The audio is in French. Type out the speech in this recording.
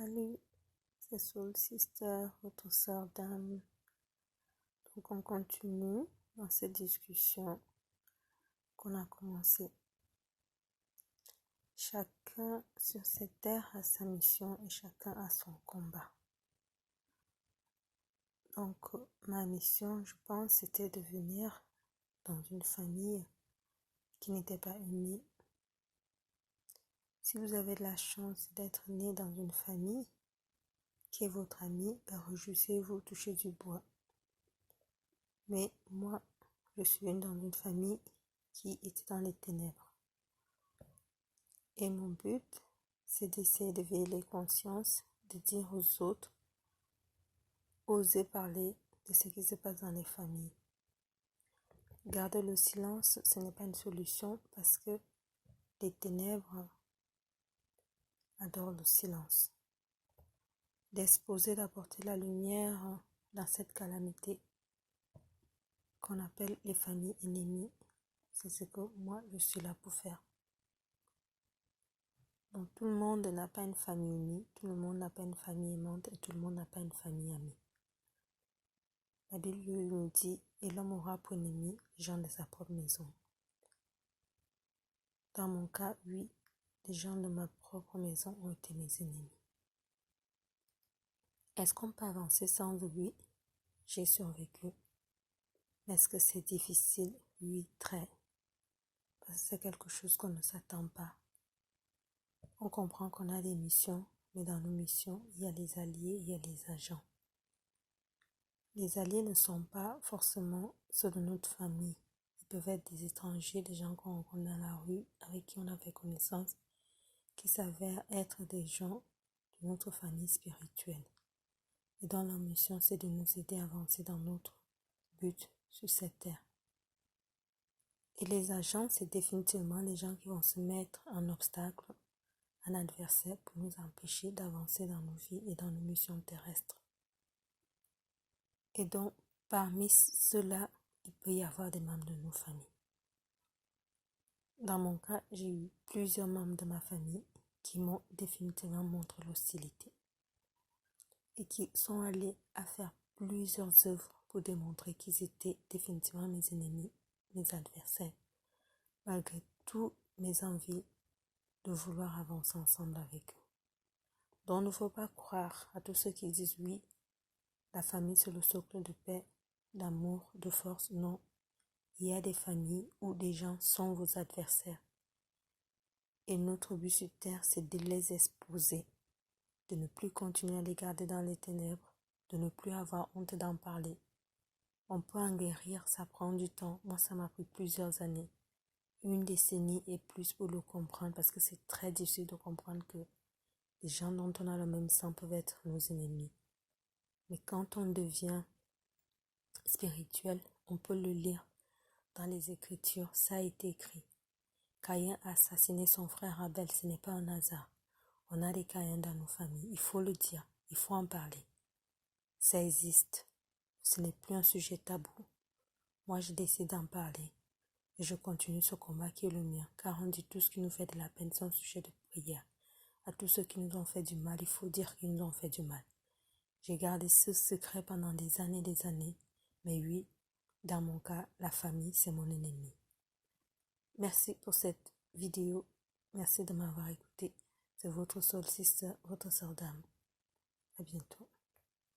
Salut, c'est Soul Sister, votre sœur d'âme. Donc on continue dans cette discussion qu'on a commencée. Chacun sur cette terre a sa mission et chacun a son combat. Donc ma mission, je pense, c'était de venir dans une famille qui n'était pas unie. Si vous avez de la chance d'être né dans une famille qui est votre ami, réjouissez-vous, touchez du bois. Mais moi, je suis venue dans une famille qui était dans les ténèbres. Et mon but, c'est d'essayer d'éveiller les consciences, de dire aux autres, oser parler de ce qui se passe dans les familles. Garder le silence, ce n'est pas une solution parce que les ténèbres adorent le silence. D'exposer, d'apporter la lumière dans cette calamité qu'on appelle les familles ennemies, c'est ce que moi je suis là pour faire. Donc tout le monde n'a pas une famille unie, tout le monde n'a pas une famille aimante et tout le monde n'a pas une famille amie. La Bible nous dit, et l'homme aura pour ennemi les gens de sa propre maison. Dans mon cas, oui, les gens de ma propre maison ont été mes ennemis. Est-ce qu'on peut avancer sans eux? Oui, j'ai survécu. Mais est-ce que c'est difficile? Oui, très. Parce que c'est quelque chose qu'on ne s'attend pas. On comprend qu'on a des missions, mais dans nos missions, il y a les alliés, il y a les agents. Les alliés ne sont pas forcément ceux de notre famille. Ils peuvent être des étrangers, des gens qu'on rencontre dans la rue, avec qui on a fait connaissance, qui s'avèrent être des gens de notre famille spirituelle. Et dont leur mission, c'est de nous aider à avancer dans notre but sur cette terre. Et les agents, c'est définitivement les gens qui vont se mettre en obstacle, en adversaire pour nous empêcher d'avancer dans nos vies et dans nos missions terrestres. Et donc, parmi ceux-là, il peut y avoir des membres de nos familles. Dans mon cas, j'ai eu plusieurs membres de ma famille qui m'ont définitivement montré l'hostilité et qui sont allés à faire plusieurs œuvres pour démontrer qu'ils étaient définitivement mes ennemis, mes adversaires, malgré toutes mes envies de vouloir avancer ensemble avec eux. Donc, il ne faut pas croire à tous ceux qui disent oui, la famille c'est le socle de paix, d'amour, de force. Non, il y a des familles où des gens sont vos adversaires. Et notre but sur terre, c'est de les exposer, de ne plus continuer à les garder dans les ténèbres, de ne plus avoir honte d'en parler. On peut en guérir, ça prend du temps. Moi, ça m'a pris plusieurs années, 1 décennie et plus pour le comprendre, parce que c'est très difficile de comprendre que les gens dont on a le même sang peuvent être nos ennemis. Mais quand on devient spirituel, on peut le lire dans les Écritures. Ça a été écrit. Caïn a assassiné son frère Abel, ce n'est pas un hasard. On a des Caïns dans nos familles, il faut le dire, il faut en parler. Ça existe, ce n'est plus un sujet tabou. Moi, je décide d'en parler et je continue ce combat qui est le mien, car on dit tout ce qui nous fait de la peine, c'est un sujet de prière. À tous ceux qui nous ont fait du mal, il faut dire qu'ils nous ont fait du mal. J'ai gardé ce secret pendant des années, mais oui, dans mon cas, la famille, c'est mon ennemi. Merci pour cette vidéo. Merci de m'avoir écouté. C'est votre Soul Sister, votre sœur d'âme. À bientôt.